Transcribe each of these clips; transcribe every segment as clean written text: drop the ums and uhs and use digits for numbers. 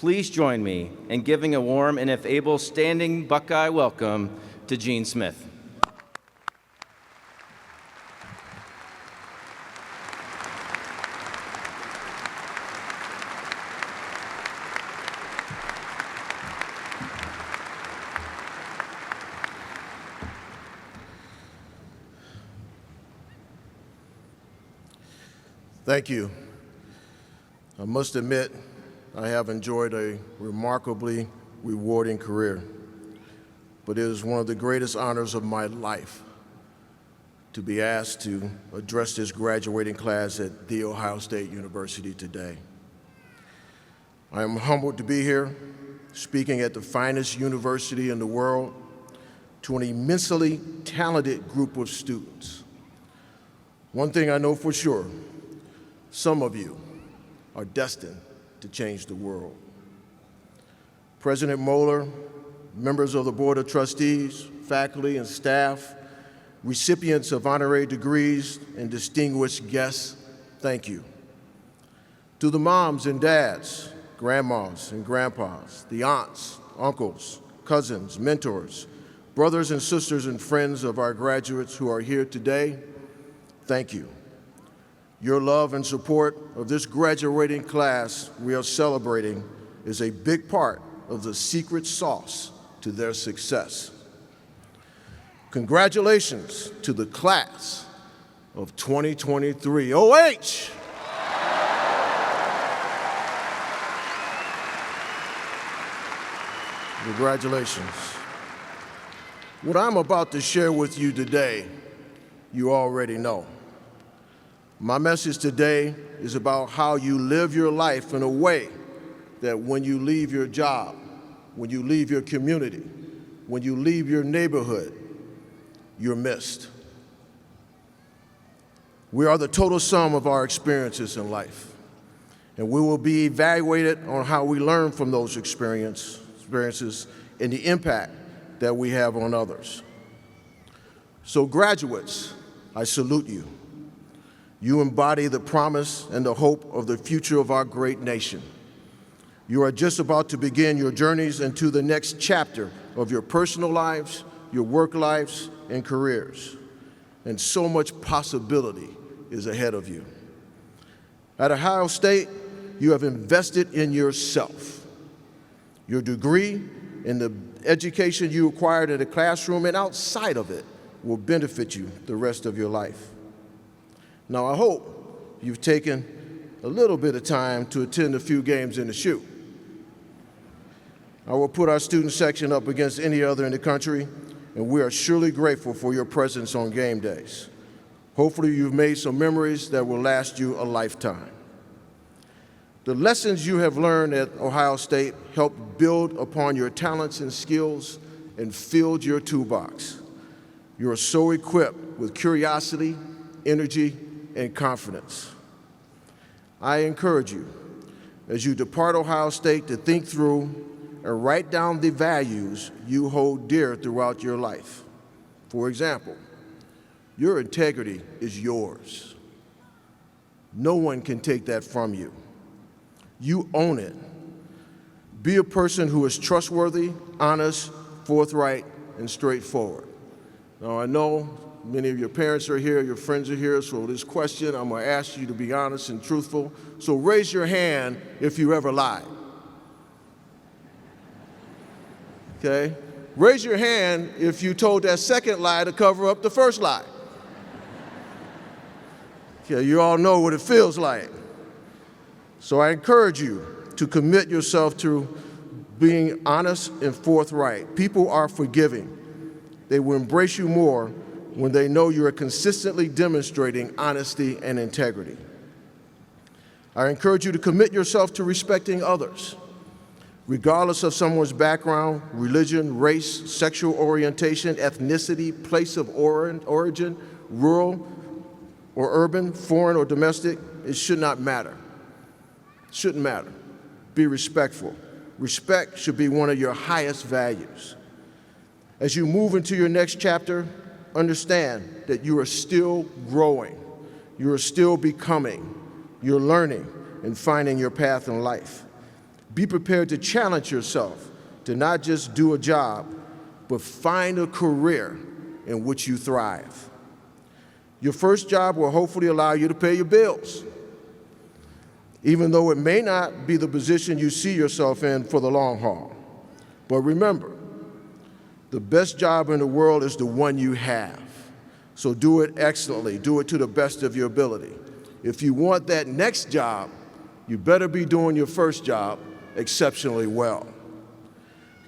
Please join me in giving a warm and, if able, standing Buckeye welcome to Gene Smith. Thank you. I must admit, I have enjoyed a remarkably rewarding career, but it is one of the greatest honors of my life to be asked to address this graduating class at The Ohio State University today. I am humbled to be here, speaking at the finest university in the world to an immensely talented group of students. One thing I know for sure, some of you are destined to change the world. President Mohler, members of the Board of Trustees, faculty and staff, recipients of honorary degrees, and distinguished guests, thank you. To the moms and dads, grandmas and grandpas, the aunts, uncles, cousins, mentors, brothers and sisters and friends of our graduates who are here today, thank you. Your love and support of this graduating class we are celebrating is a big part of the secret sauce to their success. Congratulations to the class of 2023 OH! Congratulations. What I'm about to share with you today, you already know. My message today is about how you live your life in a way that when you leave your job, when you leave your community, when you leave your neighborhood, you're missed. We are the total sum of our experiences in life, and we will be evaluated on how we learn from those experiences and the impact that we have on others. So graduates, I salute you. You embody the promise and the hope of the future of our great nation. You are just about to begin your journeys into the next chapter of your personal lives, your work lives, and careers. And so much possibility is ahead of you. At Ohio State, you have invested in yourself. Your degree and the education you acquired in the classroom and outside of it will benefit you the rest of your life. Now, I hope you've taken a little bit of time to attend a few games in the SHU. I will put our student section up against any other in the country, and we are surely grateful for your presence on game days. Hopefully, you've made some memories that will last you a lifetime. The lessons you have learned at Ohio State help build upon your talents and skills and filled your toolbox. You are so equipped with curiosity, energy, and confidence. I encourage you, as you depart Ohio State, to think through and write down the values you hold dear throughout your life. For example, your integrity is yours. No one can take that from you. You own it. Be a person who is trustworthy, honest, forthright, and straightforward. Now, I know many of your parents are here, your friends are here, so this question, I'm going to ask you to be honest and truthful. So raise your hand if you ever lied. Okay? Raise your hand if you told that second lie to cover up the first lie. Okay, you all know what it feels like. So I encourage you to commit yourself to being honest and forthright. People are forgiving. They will embrace you more when they know you are consistently demonstrating honesty and integrity. I encourage you to commit yourself to respecting others, regardless of someone's background, religion, race, sexual orientation, ethnicity, place of origin, rural or urban, foreign or domestic. It should not matter. It shouldn't matter. Be respectful. Respect should be one of your highest values. As you move into your next chapter, understand that you are still growing, you are still becoming, you're learning and finding your path in life. Be prepared to challenge yourself to not just do a job, but find a career in which you thrive. Your first job will hopefully allow you to pay your bills, even though it may not be the position you see yourself in for the long haul. But remember, the best job in the world is the one you have. So do it excellently, do it to the best of your ability. If you want that next job, you better be doing your first job exceptionally well.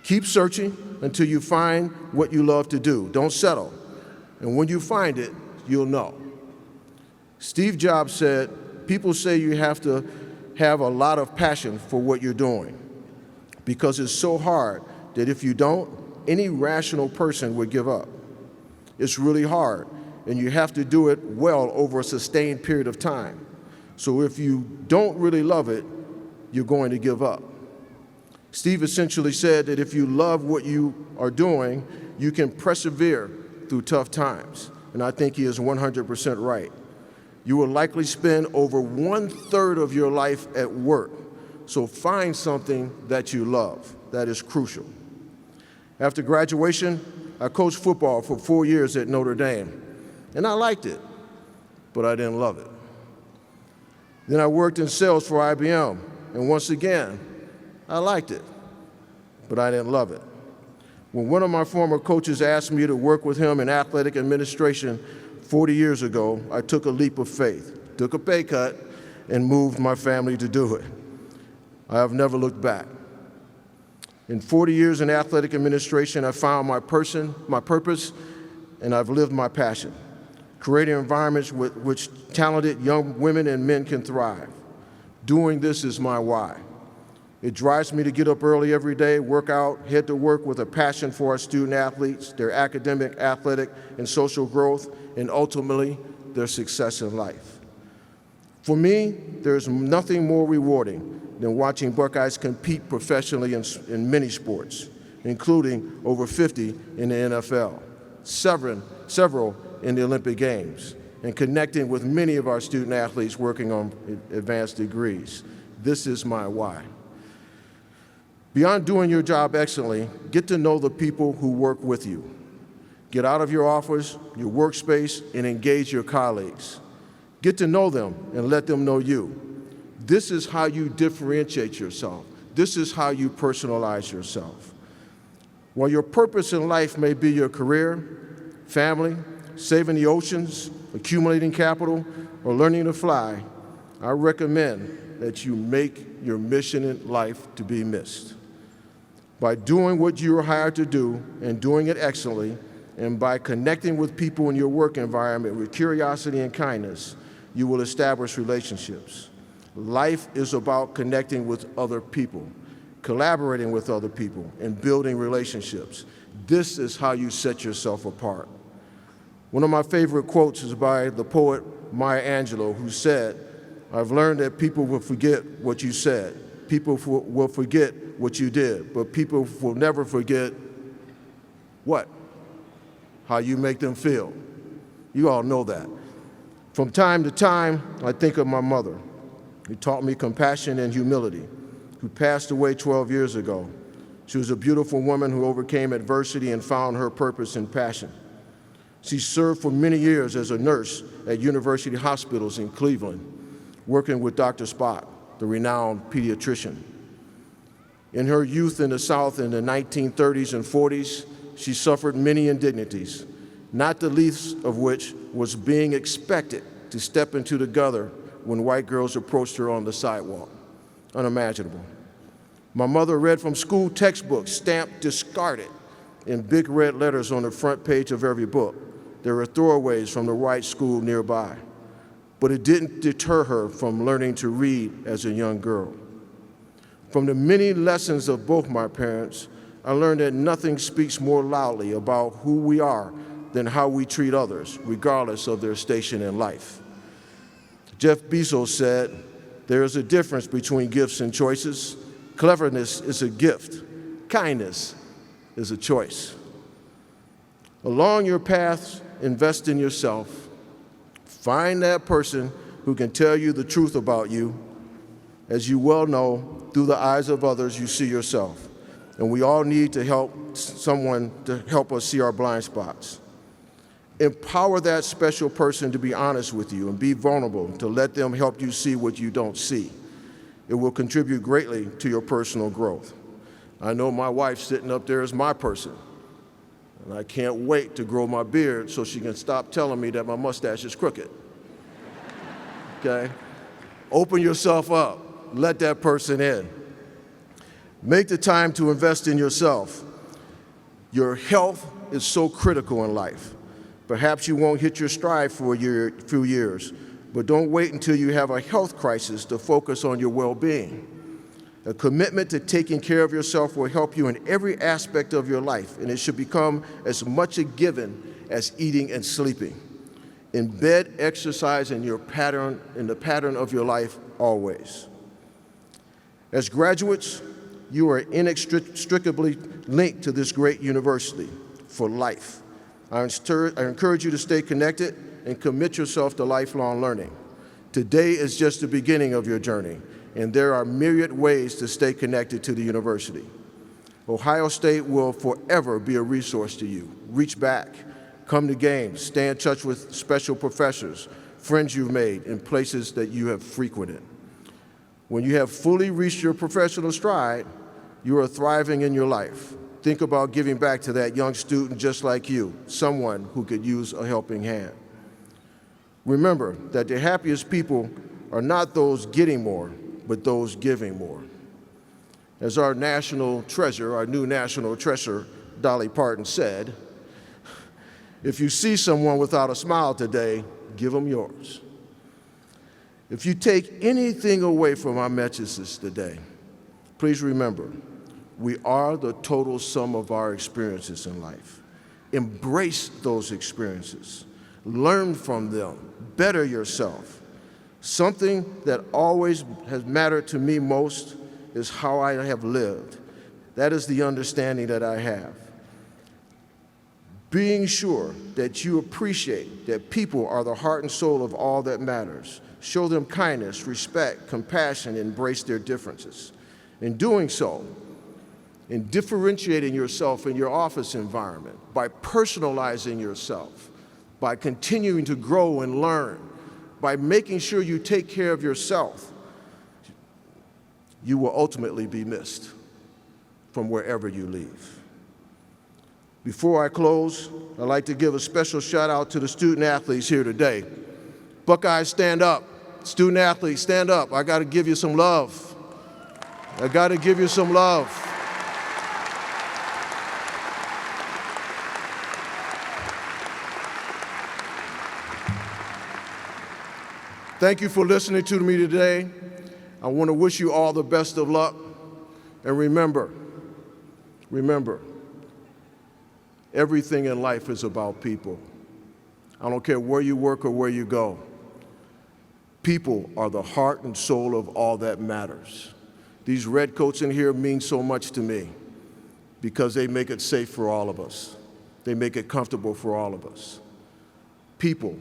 Keep searching until you find what you love to do. Don't settle. And when you find it, you'll know. Steve Jobs said, people say you have to have a lot of passion for what you're doing because it's so hard that if you don't, any rational person would give up. It's really hard, and you have to do it well over a sustained period of time. So if you don't really love it, you're going to give up. Steve essentially said that if you love what you are doing, you can persevere through tough times. And I think he is 100% right. You will likely spend over 1/3 of your life at work. So find something that you love. That is crucial. After graduation, I coached football for 4 years at Notre Dame, and I liked it, but I didn't love it. Then I worked in sales for IBM, and once again, I liked it, but I didn't love it. When one of my former coaches asked me to work with him in athletic administration 40 years ago, I took a leap of faith, took a pay cut, and moved my family to do it. I have never looked back. In 40 years in athletic administration, I found my purpose, and I've lived my passion, creating environments with which talented young women and men can thrive. Doing this is my why. It drives me to get up early every day, work out, head to work with a passion for our student athletes, their academic, athletic, and social growth, and ultimately, their success in life. For me, there's nothing more rewarding than watching Buckeyes compete professionally in many sports, including over 50 in the NFL, several in the Olympic Games, and connecting with many of our student athletes working on advanced degrees. This is my why. Beyond doing your job excellently, get to know the people who work with you. Get out of your office, your workspace, and engage your colleagues. Get to know them and let them know you. This is how you differentiate yourself. This is how you personalize yourself. While your purpose in life may be your career, family, saving the oceans, accumulating capital, or learning to fly, I recommend that you make your mission in life to be missed. By doing what you are hired to do and doing it excellently, and by connecting with people in your work environment with curiosity and kindness, you will establish relationships. Life is about connecting with other people, collaborating with other people, and building relationships. This is how you set yourself apart. One of my favorite quotes is by the poet Maya Angelou, who said, "I've learned that people will forget what you said. People will forget what you did, but people will never forget what? How you make them feel." You all know that. From time to time, I think of my mother, who taught me compassion and humility, who passed away 12 years ago. She was a beautiful woman who overcame adversity and found her purpose and passion. She served for many years as a nurse at university hospitals in Cleveland, working with Dr. Spock, the renowned pediatrician. In her youth in the South in the 1930s and 40s, she suffered many indignities, not the least of which was being expected to step into the gutter when white girls approached her on the sidewalk. Unimaginable. My mother read from school textbooks stamped discarded in big red letters on the front page of every book. There were throwaways from the white school nearby. But it didn't deter her from learning to read as a young girl. From the many lessons of both my parents, I learned that nothing speaks more loudly about who we are than how we treat others, regardless of their station in life. Jeff Bezos said, "There is a difference between gifts and choices. Cleverness is a gift. Kindness is a choice." Along your path, invest in yourself. Find that person who can tell you the truth about you As you well know, through the eyes of others, you see yourself. And we all need to help someone to help us see our blind spots. Empower that special person to be honest with you and be vulnerable, to let them help you see what you don't see. It will contribute greatly to your personal growth. I know my wife sitting up there is my person, and I can't wait to grow my beard so she can stop telling me that my mustache is crooked. Okay? Open yourself up. Let that person in. Make the time to invest in yourself. Your health is so critical in life. Perhaps you won't hit your stride for a few years, but don't wait until you have a health crisis to focus on your well-being. A commitment to taking care of yourself will help you in every aspect of your life, and it should become as much a given as eating and sleeping. Embed exercise in the pattern of your life always. As graduates, you are inextricably linked to this great university for life. I encourage you to stay connected and commit yourself to lifelong learning. Today is just the beginning of your journey, and there are myriad ways to stay connected to the university. Ohio State will forever be a resource to you. Reach back, come to games, stay in touch with special professors, friends you've made, and places that you have frequented. When you have fully reached your professional stride, you are thriving in your life. Think about giving back to that young student just like you, someone who could use a helping hand. Remember that the happiest people are not those getting more, but those giving more. As our national treasure, our new national treasure, Dolly Parton said, if you see someone without a smile today, give them yours. If you take anything away from our messages today, please remember, we are the total sum of our experiences in life. Embrace those experiences. Learn from them. Better yourself. Something that always has mattered to me most is how I have lived. That is the understanding that I have. Being sure that you appreciate that people are the heart and soul of all that matters. Show them kindness, respect, compassion, and embrace their differences. In doing so, in differentiating yourself in your office environment, by personalizing yourself, by continuing to grow and learn, by making sure you take care of yourself, you will ultimately be missed from wherever you leave. Before I close, I'd like to give a special shout out to the student athletes here today. Buckeyes, stand up. Student athletes, stand up. I got to give you some love. I got to give you some love. Thank you for listening to me today. I want to wish you all the best of luck. And remember, everything in life is about people. I don't care where you work or where you go. People are the heart and soul of all that matters. These red coats in here mean so much to me because they make it safe for all of us. They make it comfortable for all of us. People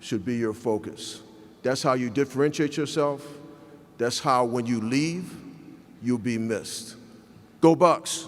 should be your focus. That's how you differentiate yourself. That's how, when you leave, you'll be missed. Go Bucks!